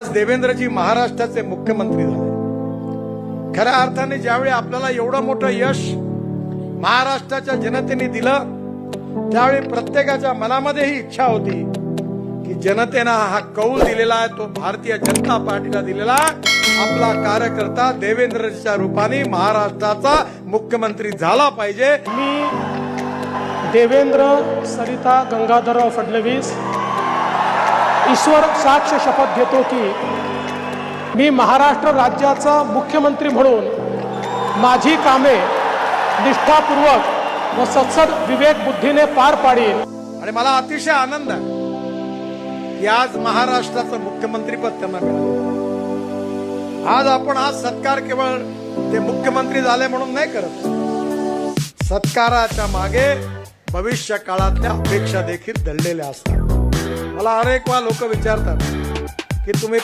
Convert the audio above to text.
देवेंद्रजी महाराष्ट्राचे मुख्यमंत्री झाले। खऱ्या अर्थाने ज्यावेळी आपल्याला एवढं मोठं यश महाराष्ट्राच्या जनतेने दिलं, त्यावेळी प्रत्येकाच्या मनामध्ये ही इच्छा होती की जनतेनं हा कौल दिलेला आहे तो भारतीय जनता पार्टीला दिलेला आपला कार्यकर्ता देवेंद्रच्या रूपाने महाराष्ट्राचा मुख्यमंत्री झाला पाहिजे। मी देवेंद्र सरिता गंगाधरराव फडणवीस ईश्वर साक्ष शपथ घेतो की मी महाराष्ट्र राज्याचा मुख्यमंत्री म्हणून माझी कामे निष्ठापूर्वक व सत्सद विवेक बुद्धीने पार पाडीन। आणि मला अतिशय आनंद आहे की आज महाराष्ट्राचं मुख्यमंत्रीपद त्यांना मिळालं। आज आपण हा सत्कार केवळ ते मुख्यमंत्री झाले म्हणून नाही करत, सत्काराच्या मागे भविष्य काळातल्या अपेक्षा देखील दडलेल्या असतात। मला अनेक वेळा लोक विचारतात की तुम्ही